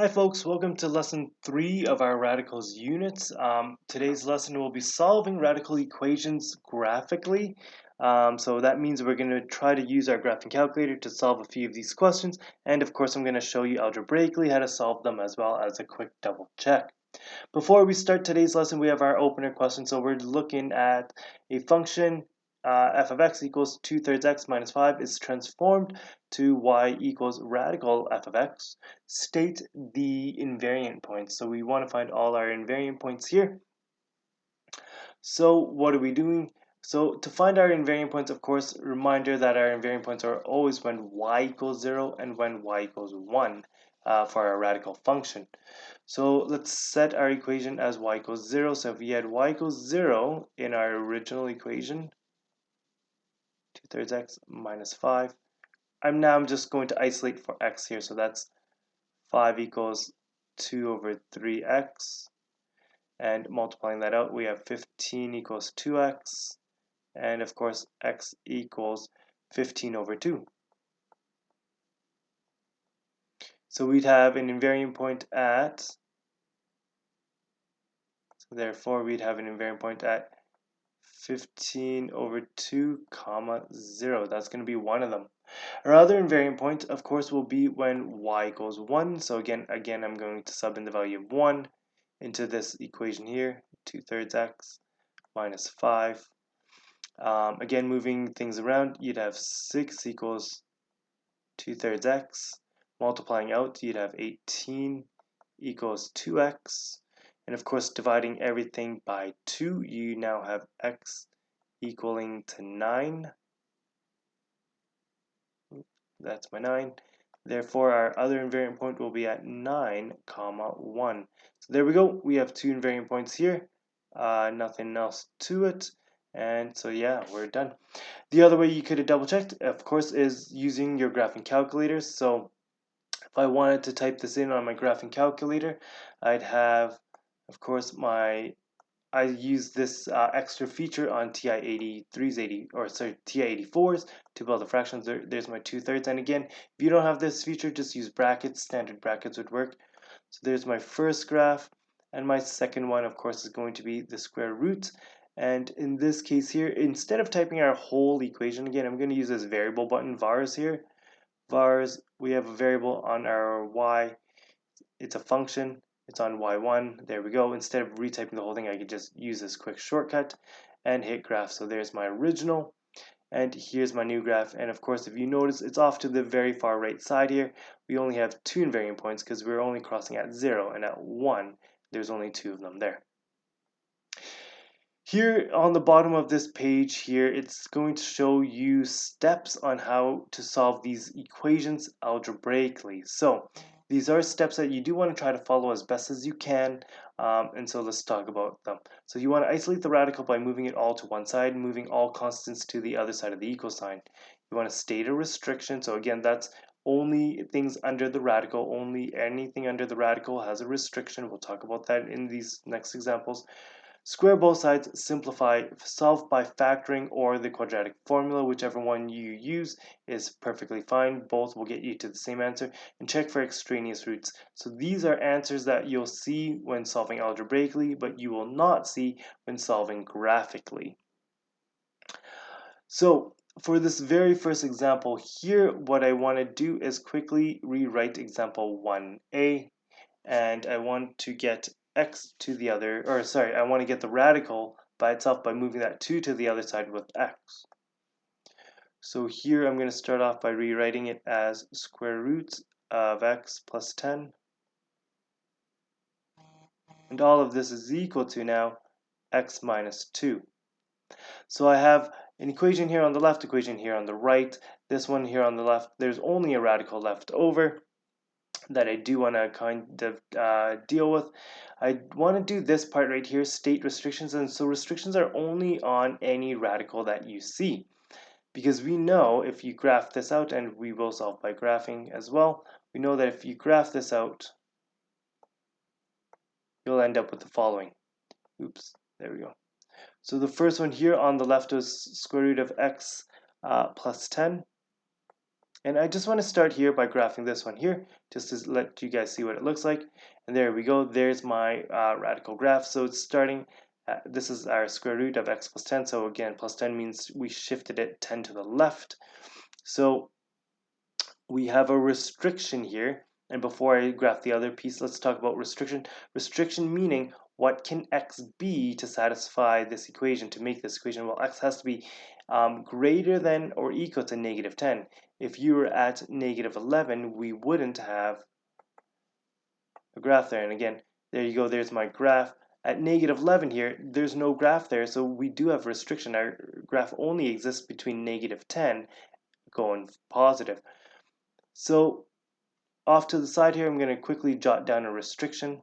Hi folks, welcome to lesson 3 of our radicals units. Today's lesson will be solving radical equations graphically. So that means we're going to try to use our graphing calculator to solve a few of these questions, and of course I'm going to show you algebraically how to solve them as well as a quick double check. Before we start today's lesson, we have our opener question. So we're looking at a function f of x equals 2/3 x minus 5 is transformed to y equals radical f of x. State the invariant points. So we want to find all our invariant points here. So what are we doing? So to find our invariant points, of course, reminder that our invariant points are always when y equals 0 and when y equals 1 for our radical function. So let's set our equation as y equals 0. So if we had y equals 0 in our original equation, 2/3 x minus 5, I'm just going to isolate for x here. So that's 5 equals 2 over 3x. And multiplying that out, we have 15 equals 2x. And of course, x equals 15 over 2. So we'd have an invariant point at, so therefore we'd have an invariant point at 15 over 2 comma 0. That's going to be one of them. Our other invariant point, of course, will be when y equals 1. So again, I'm going to sub in the value of 1 into this equation here, 2/3 x minus 5. Again, moving things around, you'd have 6 equals 2/3 x. Multiplying out, you'd have 18 equals 2x. And of course, dividing everything by 2, you now have x equaling to 9. That's my 9. Therefore, our other invariant point will be at 9 comma 1. So there we go. We have two invariant points here. Nothing else to it. And so yeah, we're done. The other way you could have double checked, of course, is using your graphing calculator. So if I wanted to type this in on my graphing calculator, I'd have, of course, I use this extra feature on TI-84s to build the fractions. There's my 2/3. And again, if you don't have this feature, just use brackets. Standard brackets would work. So there's my first graph. And my second one, of course, is going to be the square root. And in this case here, instead of typing our whole equation again, I'm going to use this variable button, vars here. Vars, we have a variable on our y. It's a function. It's on y1. There we go. Instead of retyping the whole thing, I could just use this quick shortcut and hit graph. So there's my original. And here's my new graph. And of course, if you notice, it's off to the very far right side here. We only have two invariant points because we're only crossing at 0 and at 1. There's only two of them there. Here on the bottom of this page here, it's going to show you steps on how to solve these equations algebraically. So these are steps that you do want to try to follow as best as you can. And so let's talk about them. So you want to isolate the radical by moving it all to one side, moving all constants to the other side of the equal sign. You want to state a restriction. So again, that's only things under the radical. Only anything under the radical has a restriction. We'll talk about that in these next examples. Square both sides, simplify, solve by factoring or the quadratic formula, whichever one you use is perfectly fine. Both will get you to the same answer. And check for extraneous roots. So these are answers that you'll see when solving algebraically, but you will not see when solving graphically. So for this very first example here, what I want to do is quickly rewrite example 1a, and I want to get x to the other, or sorry, I want to get the radical by itself by moving that 2 to the other side with x. So here I'm going to start off by rewriting it as square root of x plus 10. And all of this is equal to now x minus 2. So I have an equation here on the left, equation here on the right. This one here on the left, there's only a radical left over that I do want to kind of deal with. I want to do this part right here, state restrictions. And so restrictions are only on any radical that you see. Because we know if you graph this out, and we will solve by graphing as well, we know that if you graph this out, you'll end up with the following. Oops, there we go. So the first one here on the left is square root of x plus 10. And I just want to start here by graphing this one here, just to let you guys see what it looks like. And there we go. There's my radical graph. So it's starting, this is our square root of x plus 10. So again, plus 10 means we shifted it 10 to the left. So we have a restriction here. And before I graph the other piece, let's talk about restriction. Restriction meaning what can x be to satisfy this equation, to make this equation? Well, x has to be greater than or equal to negative 10. If you were at negative 11, we wouldn't have a graph there. And again, there you go, there's my graph. At negative 11 here, there's no graph there, so we do have restriction. Our graph only exists between negative 10 going positive. So off to the side here, I'm going to quickly jot down a restriction.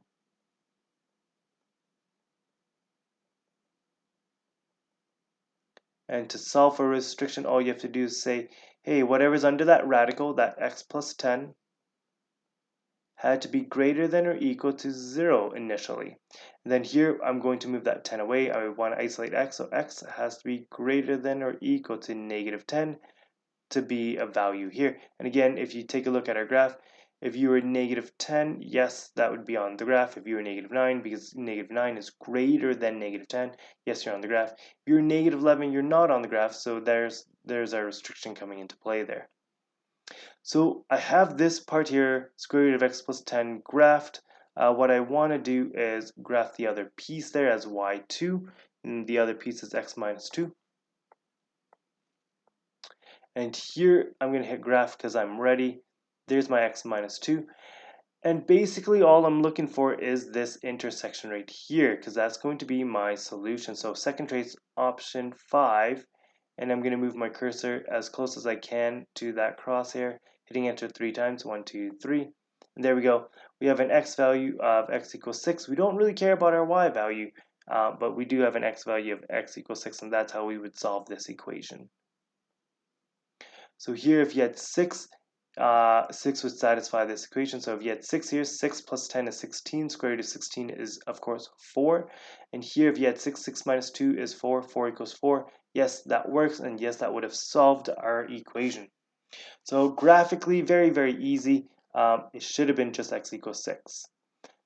And to solve for restriction, all you have to do is say, hey, whatever's under that radical, that x plus 10, had to be greater than or equal to 0 initially. And then here, I'm going to move that 10 away. I want to isolate x, so x has to be greater than or equal to negative 10 to be a value here. And again, if you take a look at our graph, if you were negative 10, yes, that would be on the graph. If you were negative 9, because negative 9 is greater than negative 10, yes, you're on the graph. If you're negative 11, you're not on the graph, so there's our restriction coming into play there. So I have this part here, square root of x plus 10 graphed. What I want to do is graph the other piece there as y2, and the other piece is x minus 2. And here I'm going to hit graph because I'm ready. There's my x minus 2. And basically all I'm looking for is this intersection right here, because that's going to be my solution. So second trace option 5, and I'm going to move my cursor as close as I can to that crosshair, hitting enter 3 times, 1, 2, 3. And there we go. We have an x value of x equals 6. We don't really care about our y value, but we do have an x value of x equals 6, and that's how we would solve this equation. So here, if you had 6, 6 would satisfy this equation. So if you had 6 here, 6 plus 10 is 16. Square root of 16 is, of course, 4. And here, if you had 6, 6 minus 2 is 4. 4 equals 4. Yes, that works. And yes, that would have solved our equation. So graphically, very, very easy. It should have been just x equals 6.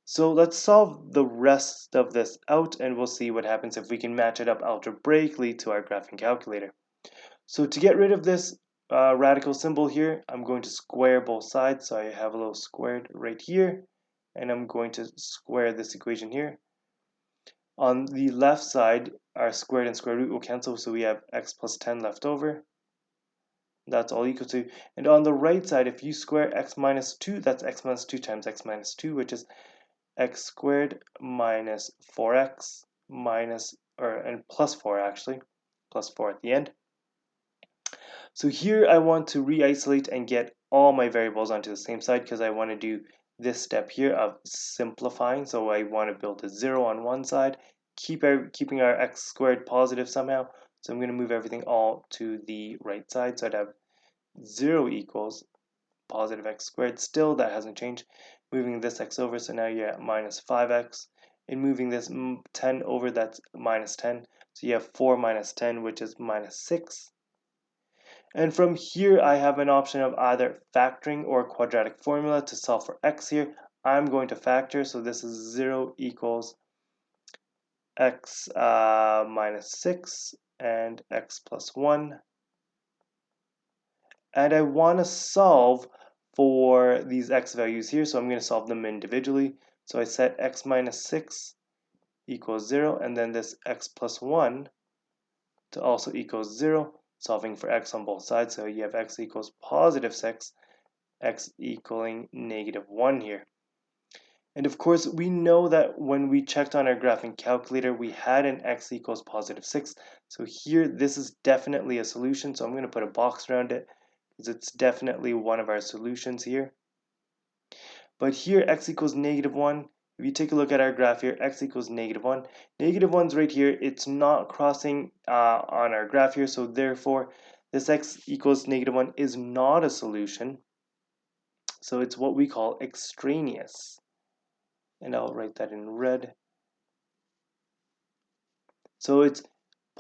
So let's solve the rest of this out, and we'll see what happens if we can match it up algebraically to our graphing calculator. So to get rid of this radical symbol here, I'm going to square both sides. So I have a little squared right here, and I'm going to square this equation here. On the left side, our squared and square root will cancel, so we have x plus 10 left over. That's all equal to. And on the right side, if you square x minus 2, that's x minus 2 times x minus 2, which is x squared minus 4x minus, and plus 4 actually, plus 4 at the end. So here I want to re-isolate and get all my variables onto the same side because I want to do this step here of simplifying. So I want to build a 0 on one side, keeping our x squared positive somehow. So I'm going to move everything all to the right side. So I'd have 0 equals positive x squared. Still, that hasn't changed. Moving this x over, so now you're at minus 5x. And moving this 10 over, that's minus 10. So you have 4 minus 10, which is minus 6. And from here, I have an option of either factoring or quadratic formula to solve for x here. I'm going to factor, so this is 0 equals x minus 6 and x plus 1. And I want to solve for these x values here, so I'm going to solve them individually. So I set x minus 6 equals 0, and then this x plus 1 to also equal 0, solving for x on both sides. So you have x equals positive 6, x equaling negative 1 here. And of course, we know that when we checked on our graphing calculator, we had an x equals positive 6. So here, this is definitely a solution. So I'm going to put a box around it because it's definitely one of our solutions here. But here, x equals negative 1. If you take a look at our graph here, x equals negative 1. Negative 1's right here. It's not crossing on our graph here. So therefore, this x equals negative 1 is not a solution. So it's what we call extraneous. And I'll write that in red. So it's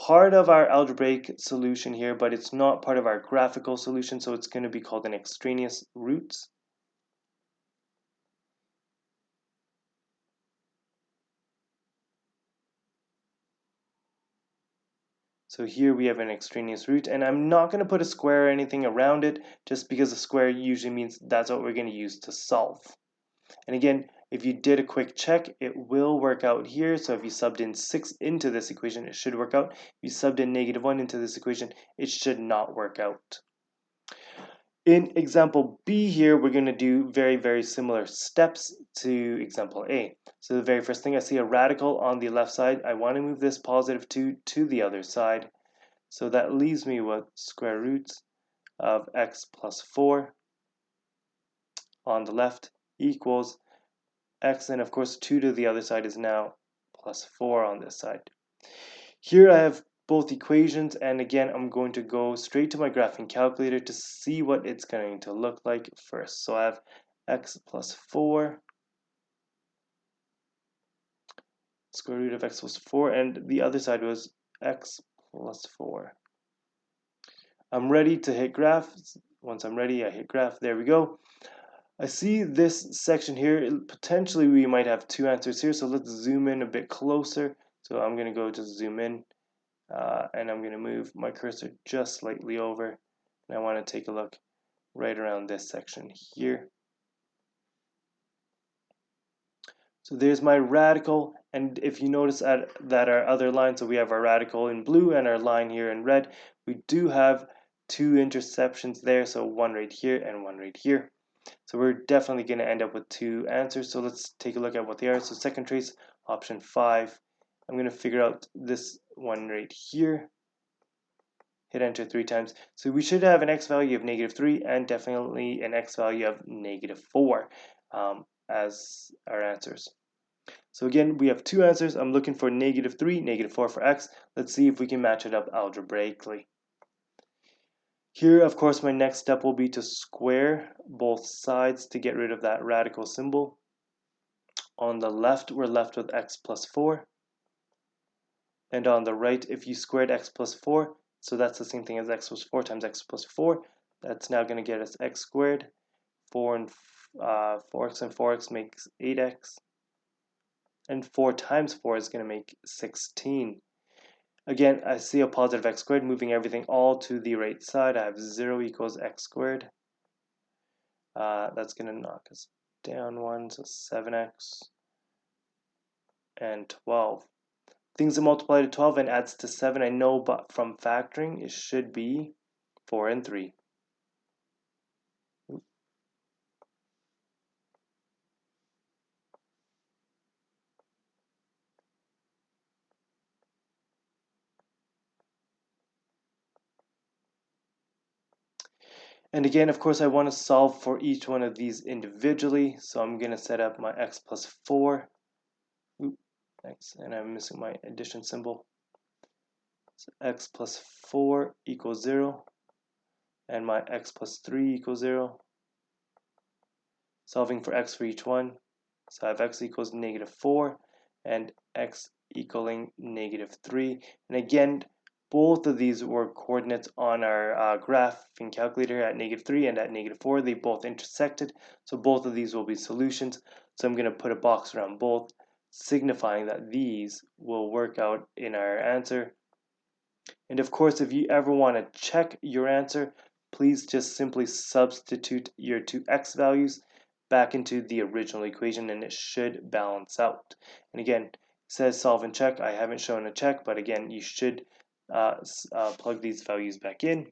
part of our algebraic solution here, but it's not part of our graphical solution, so it's going to be called an extraneous roots. So here we have an extraneous root, and I'm not going to put a square or anything around it, just because a square usually means that's what we're going to use to solve. And again, if you did a quick check, it will work out here. So if you subbed in 6 into this equation, it should work out. If you subbed in -1 into this equation, it should not work out. In example B here, we're going to do very similar steps to example A. So the very first thing, I see a radical on the left side. I want to move this +2 to the other side. So that leaves me with square roots of x plus 4 on the left equals x, and of course 2 to the other side is now plus 4 on this side. Here I have both equations, and again I'm going to go straight to my graphing calculator to see what it's going to look like first. So I have x plus 4, square root of x plus 4, and the other side was x plus 4. I'm ready to hit graph. Once I'm ready, I hit graph. There we go. I see this section here. Potentially we might have two answers here, so let's zoom in a bit closer. So I'm going to go to zoom in, and I'm going to move my cursor just slightly over, and I want to take a look right around this section here. So there's my radical, and if you notice that our other line, so we have our radical in blue and our line here in red, we do have two interceptions there, so one right here and one right here. So we're definitely going to end up with two answers. So let's take a look at what they are. So second trace, option 5. I'm going to figure out this one right here. Hit enter 3 times. So we should have an x value of -3 and definitely an x value of -4 as our answers. So again, we have two answers. I'm looking for -3, -4 for x. Let's see if we can match it up algebraically. Here, of course, my next step will be to square both sides to get rid of that radical symbol. On the left, we're left with x plus 4. And on the right, if you squared x plus 4, so that's the same thing as x plus 4 times x plus 4, that's now going to get us x squared. 4x and 4x makes 8x. And 4 times 4 is going to make 16. Again, I see a positive x squared, moving everything all to the right side. I have 0 equals x squared. That's going to knock us down 1, so 7x and 12. Things that multiply to 12 and adds to 7, I know, but from factoring, it should be 4 and 3. And again, of course, I want to solve for each one of these individually. So I'm going to set up my x plus 4. X, and I'm missing my addition symbol. So x plus 4 equals 0. And my x plus 3 equals 0. Solving for x for each one. So I have x equals -4 and x equaling -3. And again, both of these were coordinates on our graphing calculator at -3 and at -4. They both intersected, so both of these will be solutions. So I'm going to put a box around both, signifying that these will work out in our answer. And of course, if you ever want to check your answer, please just simply substitute your two x values back into the original equation and it should balance out. And again, it says solve and check. I haven't shown a check, but again, you should plug these values back in.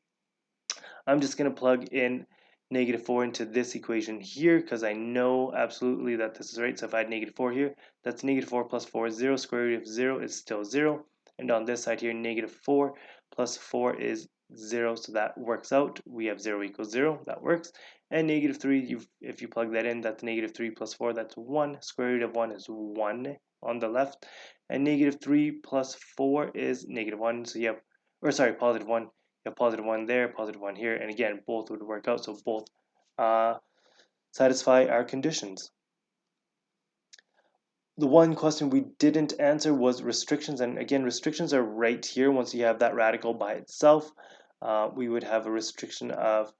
I'm just going to plug in -4 into this equation here because I know absolutely that this is right. So if I had -4 here, that's -4 plus 4 is 0. Square root of 0 is still 0. And on this side here, -4 plus 4 is 0. So that works out. We have 0 equals 0. That works. And -3, if you plug that in, that's -3 plus 4. That's 1. Square root of 1 is 1 on the left. And -3 plus 4 is -1. So you have, or sorry, +1. You have +1 there, +1 here. And again, both would work out. So both satisfy our conditions. The one question we didn't answer was restrictions, and again, restrictions are right here. Once you have that radical by itself, we would have a restriction of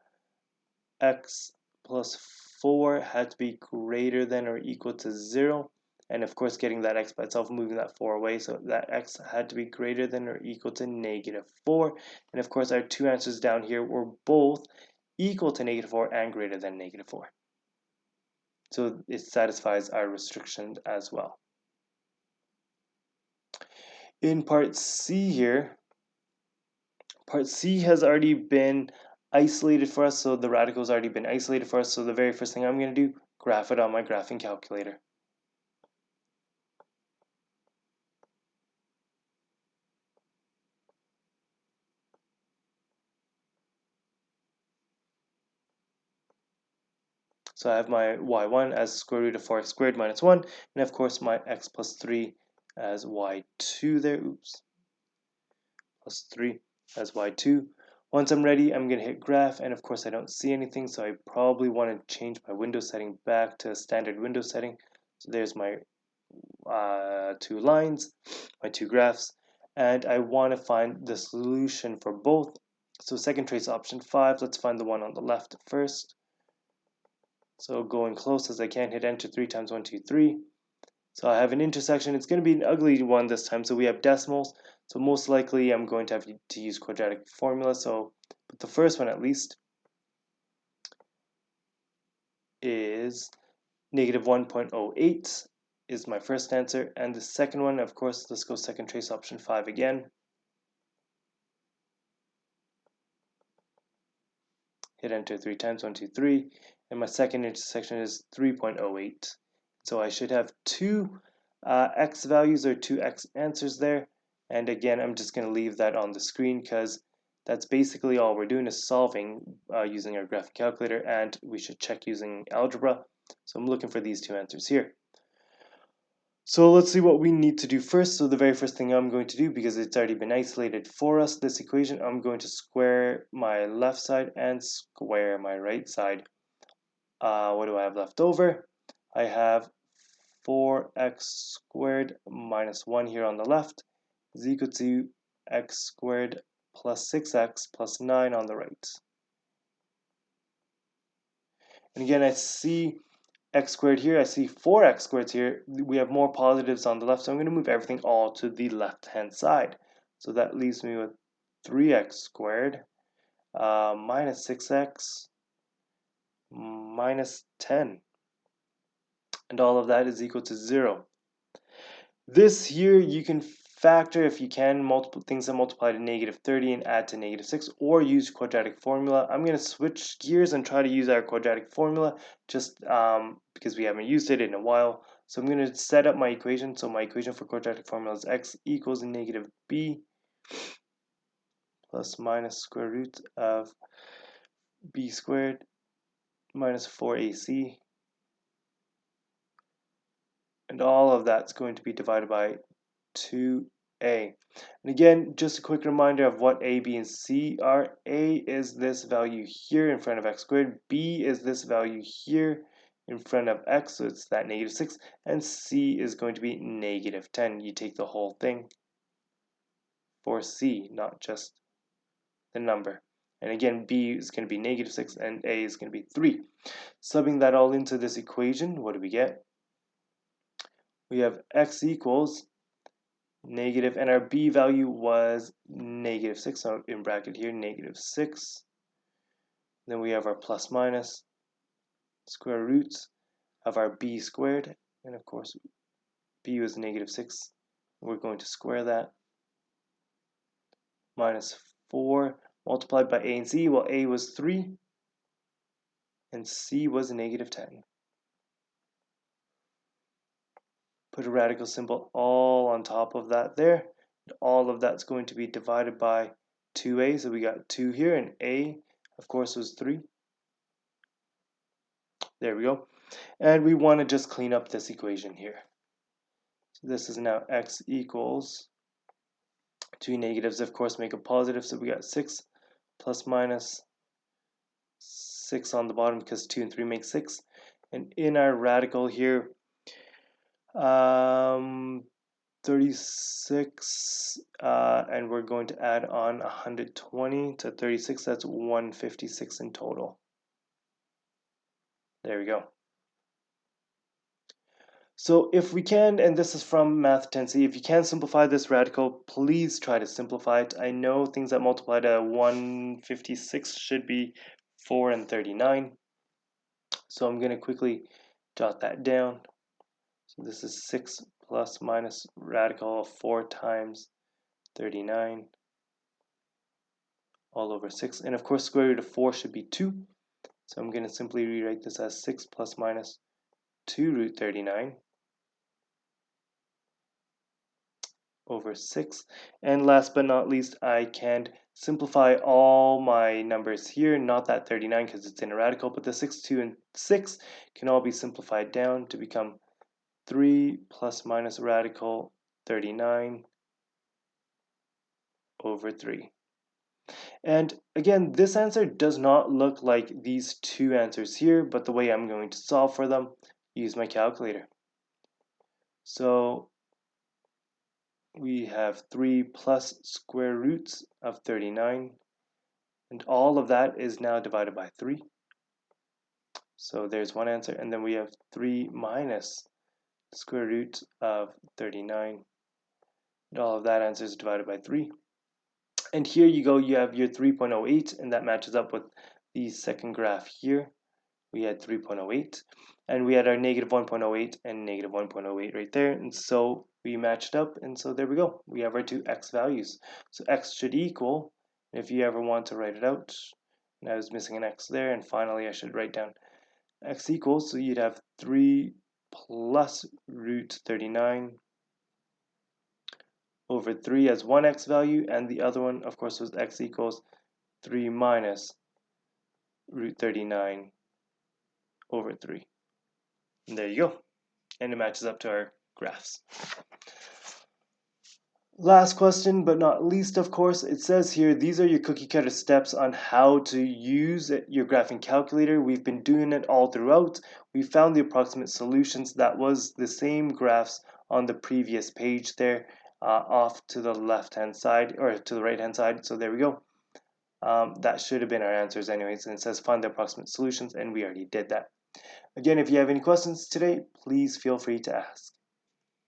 x plus 4 had to be greater than or equal to 0. And of course, getting that x by itself, moving that 4 away, so that x had to be greater than or equal to -4. And of course, our two answers down here were both equal to -4 and greater than -4. So it satisfies our restriction as well. In part C here, part C has already been isolated for us, so the radical has already been isolated for us. So the very first thing I'm going to do, graph it on my graphing calculator. So I have my y1 as square root of 4x squared minus 1, and of course my x plus 3 as y2 there, oops, plus 3 as y2. Once I'm ready, I'm going to hit graph, and of course I don't see anything, so I probably want to change my window setting back to a standard window setting. So there's my two lines, my two graphs, and I want to find the solution for both. So second trace option 5, let's find the one on the left first. So going close as I can, hit enter 3 times 1, 2, 3. So I have an intersection. It's going to be an ugly one this time. So we have decimals. So most likely I'm going to have to use quadratic formula. So but the first one at least is -1.08 is my first answer. And the second one, of course, let's go second trace option 5 again. Hit enter 3 times 1, 2, 3. And my second intersection is 3.08. So I should have two x values or two x answers there. And again, I'm just going to leave that on the screen because that's basically all we're doing is solving using our graphic calculator, and we should check using algebra. So I'm looking for these two answers here. So let's see what we need to do first. So the very first thing I'm going to do, because it's already been isolated for us, this equation, I'm going to square my left side and square my right side. What do I have left over? I have 4x squared minus 1 here on the left is equal to x squared plus 6x plus 9 on the right. And again, I see x squared here, I see 4x squared here. We have more positives on the left, so I'm going to move everything all to the left-hand side. So that leaves me with 3x squared minus 6x minus 10. And all of that is equal to 0. This here, you can factor, if you can, multiple things that multiply to -30 and add to -6, or use quadratic formula. I'm going to switch gears and try to use our quadratic formula just because we haven't used it in a while. So I'm going to set up my equation. So my equation for quadratic formula is x equals -b plus minus square root of b squared minus 4ac. And all of that's going to be divided by 2a. And again, just a quick reminder of what a, b, and c are. A is this value here in front of x squared. B is this value here in front of x, so it's that -6. And c is going to be -10. You take the whole thing for c, not just the number. And again, b is going to be -6 and a is going to be 3. Subbing that all into this equation, what do we get? We have x equals negative, and our b value was -6, so in bracket here, -6. Then we have our plus minus square roots of our b squared, and of course b was -6. We're going to square that. Minus 4 multiplied by a and c. Well, a was 3 and c was -10. Put a radical symbol all on top of that there. All of that's going to be divided by 2a, so we got 2 here, and a, of course, was 3. There we go. And we want to just clean up this equation here. So this is now x equals, two negatives, of course, make a positive, so we got 6 plus minus 6 on the bottom because 2 and 3 make 6. And in our radical here, 36, and we're going to add on 120 to 36. That's 156 in total. There we go. So if we can, and this is from Math 10C, if you can simplify this radical, please try to simplify it. I know things that multiply to 156 should be 4 and 39. So I'm going to quickly jot that down. So this is 6 plus minus radical of 4 times 39 all over 6. And of course, square root of 4 should be 2. So I'm going to simply rewrite this as 6 plus minus 2 root 39 over 6. And last but not least, I can simplify all my numbers here, not that 39 because it's in a radical, but the 6, 2, and 6 can all be simplified down to become 3 plus minus radical 39 over 3. And again, this answer does not look like these two answers here, but the way I'm going to solve for them, use my calculator. So we have 3 plus square roots of 39, and all of that is now divided by 3. So there's one answer, and then we have 3 minus the square root of 39, and all of that answer is divided by 3. And here you go, you have your 3.08, and that matches up with the second graph here. We had 3.08, and we had our negative 1.08 and negative 1.08 right there, and so we matched up, and so there we go. We have our two x values. So x should equal, if you ever want to write it out, and I was missing an x there, and finally I should write down x equals, so you'd have 3 plus root 39 over 3 as one x value, and the other one, of course, was x equals 3 minus root 39 over 3. And there you go. And it matches up to our graphs. Last question, but not least, of course, it says here, these are your cookie cutter steps on how to use your graphing calculator. We've been doing it all throughout. We found the approximate solutions. That was the same graphs on the previous page there, off to the left-hand side, or to the right-hand side. So there we go. That should have been our answers anyways, and it says find the approximate solutions, and we already did that. Again, if you have any questions today, please feel free to ask.